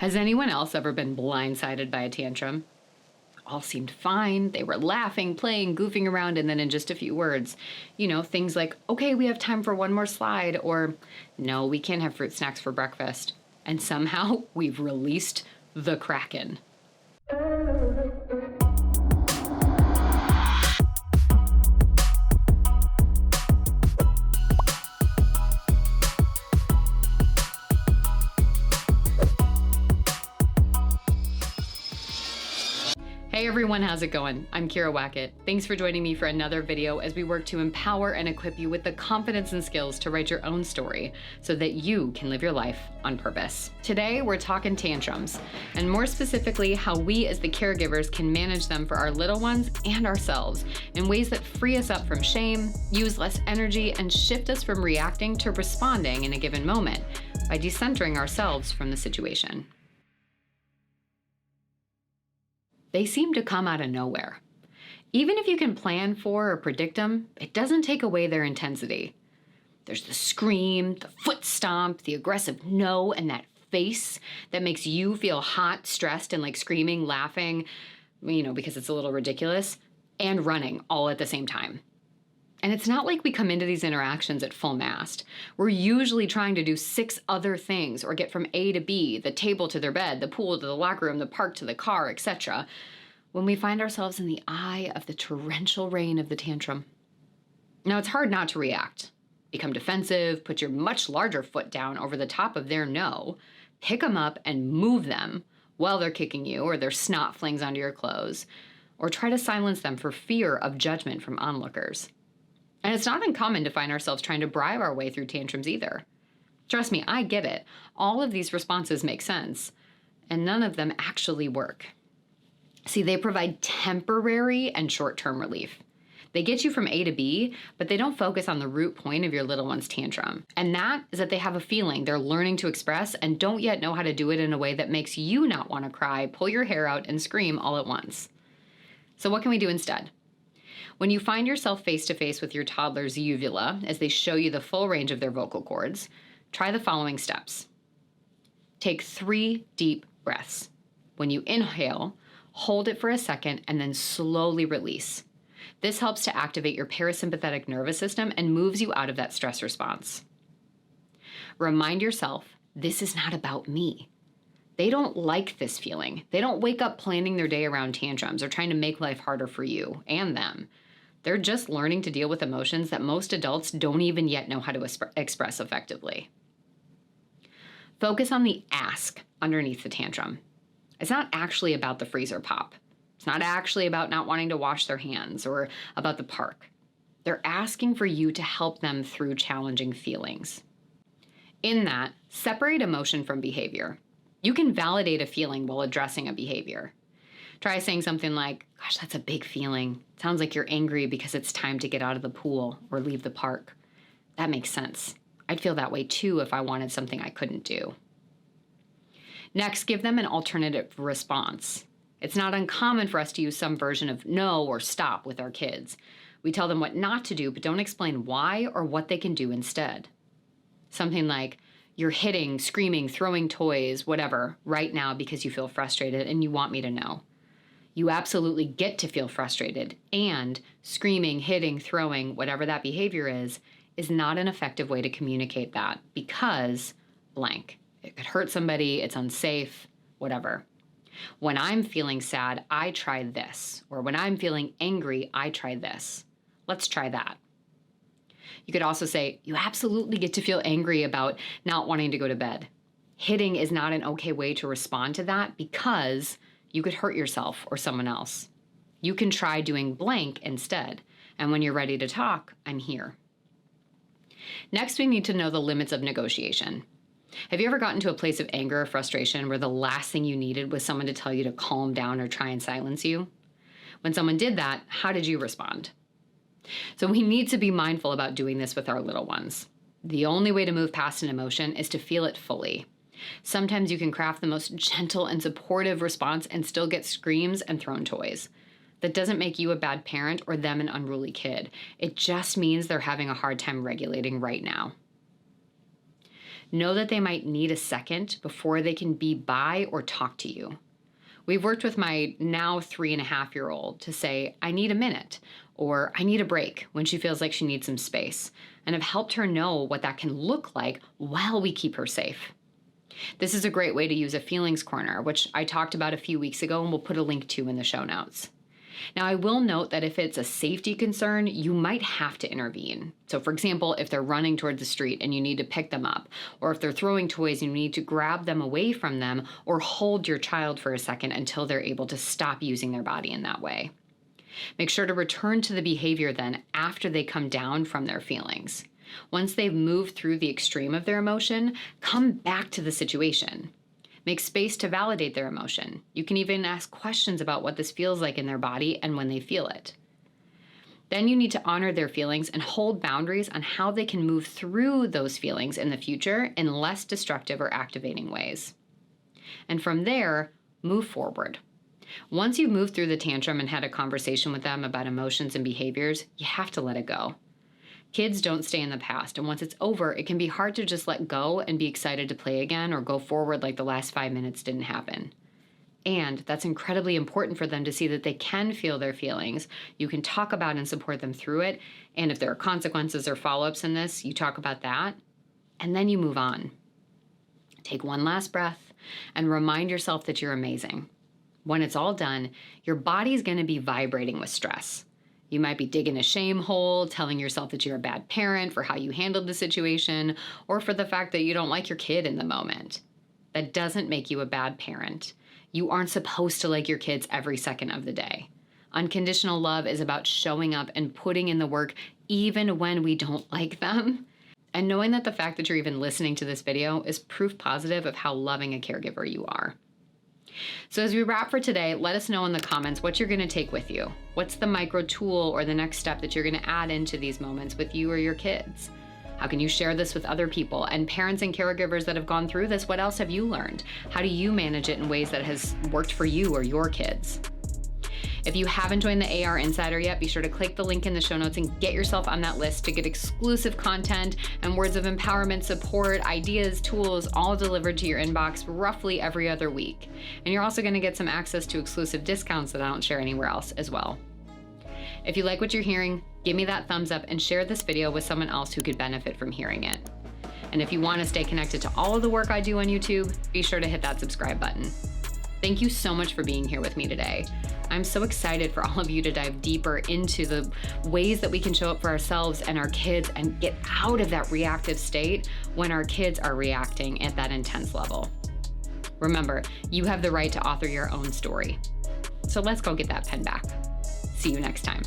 Has anyone else ever been blindsided by a tantrum? All seemed fine. They were laughing, playing, goofing around, and then in just a few words, things like, okay, we have time for one more slide, or no, we can't have fruit snacks for breakfast. And somehow we've released the Kraken. Hey everyone, how's it going? I'm Kira Wackett. Thanks for joining me for another video as we work to empower and equip you with the confidence and skills to write your own story so that you can live your life on purpose. Today, we're talking tantrums, and more specifically, how we as the caregivers can manage them for our little ones and ourselves in ways that free us up from shame, use less energy, and shift us from reacting to responding in a given moment by decentering ourselves from the situation. They seem to come out of nowhere. Even if you can plan for or predict them, it doesn't take away their intensity. There's the scream, the foot stomp, the aggressive no, and that face that makes you feel hot, stressed, and like screaming, laughing, because it's a little ridiculous, and running all at the same time. And it's not like we come into these interactions at full mast. We're usually trying to do 6 other things or get from A to B, the table to their bed, the pool to the locker room, the park to the car, etc., when we find ourselves in the eye of the torrential rain of the tantrum. Now, it's hard not to react. Become defensive, put your much larger foot down over the top of their no, pick them up and move them while they're kicking you or their snot flings onto your clothes, or try to silence them for fear of judgment from onlookers. And it's not uncommon to find ourselves trying to bribe our way through tantrums either. Trust me, I get it. All of these responses make sense, and none of them actually work. See, they provide temporary and short-term relief. They get you from A to B, but they don't focus on the root point of your little one's tantrum. And that is that they have a feeling they're learning to express and don't yet know how to do it in a way that makes you not want to cry, pull your hair out, and scream all at once. So what can we do instead? When you find yourself face-to-face with your toddler's uvula as they show you the full range of their vocal cords, try the following steps. Take 3 deep breaths. When you inhale, hold it for a second and then slowly release. This helps to activate your parasympathetic nervous system and moves you out of that stress response. Remind yourself, this is not about me. They don't like this feeling. They don't wake up planning their day around tantrums or trying to make life harder for you and them. They're just learning to deal with emotions that most adults don't even yet know how to express effectively. Focus on the ask underneath the tantrum. It's not actually about the freezer pop. It's not actually about not wanting to wash their hands or about the park. They're asking for you to help them through challenging feelings. In that, separate emotion from behavior. You can validate a feeling while addressing a behavior. Try saying something like, gosh, that's a big feeling. It sounds like you're angry because it's time to get out of the pool or leave the park. That makes sense. I'd feel that way too if I wanted something I couldn't do. Next, give them an alternative response. It's not uncommon for us to use some version of no or stop with our kids. We tell them what not to do, but don't explain why or what they can do instead. Something like, you're hitting, screaming, throwing toys, whatever, right now because you feel frustrated and you want me to know. You absolutely get to feel frustrated, and screaming, hitting, throwing, whatever that behavior is not an effective way to communicate that because blank. It could hurt somebody, it's unsafe, whatever. When I'm feeling sad, I try this. Or when I'm feeling angry, I try this. Let's try that. You could also say, you absolutely get to feel angry about not wanting to go to bed. Hitting is not an okay way to respond to that because you could hurt yourself or someone else. You can try doing blank instead. And when you're ready to talk, I'm here. Next, we need to know the limits of negotiation. Have you ever gotten to a place of anger or frustration where the last thing you needed was someone to tell you to calm down or try and silence you? When someone did that, how did you respond? So we need to be mindful about doing this with our little ones. The only way to move past an emotion is to feel it fully. Sometimes you can craft the most gentle and supportive response and still get screams and thrown toys. That doesn't make you a bad parent or them an unruly kid. It just means they're having a hard time regulating right now. Know that they might need a second before they can be by or talk to you. We've worked with my now 3.5-year-old to say, I need a minute, or I need a break when she feels like she needs some space, and have helped her know what that can look like while we keep her safe. This is a great way to use a feelings corner, which I talked about a few weeks ago and we'll put a link to in the show notes. Now, I will note that if it's a safety concern, you might have to intervene. So for example, if they're running toward the street and you need to pick them up, or if they're throwing toys and you need to grab them away from them or hold your child for a second until they're able to stop using their body in that way. Make sure to return to the behavior then after they come down from their feelings. Once they've moved through the extreme of their emotion, come back to the situation. Make space to validate their emotion. You can even ask questions about what this feels like in their body and when they feel it. Then you need to honor their feelings and hold boundaries on how they can move through those feelings in the future in less destructive or activating ways. And from there, move forward. Once you've moved through the tantrum and had a conversation with them about emotions and behaviors, you have to let it go. Kids don't stay in the past, and once it's over, it can be hard to just let go and be excited to play again or go forward like the last 5 minutes didn't happen. And that's incredibly important for them to see that they can feel their feelings. You can talk about and support them through it, and if there are consequences or follow-ups in this, you talk about that, and then you move on. Take one last breath and remind yourself that you're amazing. When it's all done, your body's going to be vibrating with stress. You might be digging a shame hole, telling yourself that you're a bad parent for how you handled the situation, or for the fact that you don't like your kid in the moment. That doesn't make you a bad parent. You aren't supposed to like your kids every second of the day. Unconditional love is about showing up and putting in the work even when we don't like them. And knowing that the fact that you're even listening to this video is proof positive of how loving a caregiver you are. So as we wrap for today, let us know in the comments what you're going to take with you. What's the micro tool or the next step that you're going to add into these moments with you or your kids? How can you share this with other people? And parents and caregivers that have gone through this, what else have you learned? How do you manage it in ways that has worked for you or your kids? If you haven't joined the AR Insider yet, be sure to click the link in the show notes and get yourself on that list to get exclusive content and words of empowerment, support, ideas, tools, all delivered to your inbox roughly every other week. And you're also going to get some access to exclusive discounts that I don't share anywhere else as well. If you like what you're hearing, give me that thumbs up and share this video with someone else who could benefit from hearing it. And if you want to stay connected to all of the work I do on YouTube, be sure to hit that subscribe button. Thank you so much for being here with me today. I'm so excited for all of you to dive deeper into the ways that we can show up for ourselves and our kids and get out of that reactive state when our kids are reacting at that intense level. Remember, you have the right to author your own story. So let's go get that pen back. See you next time.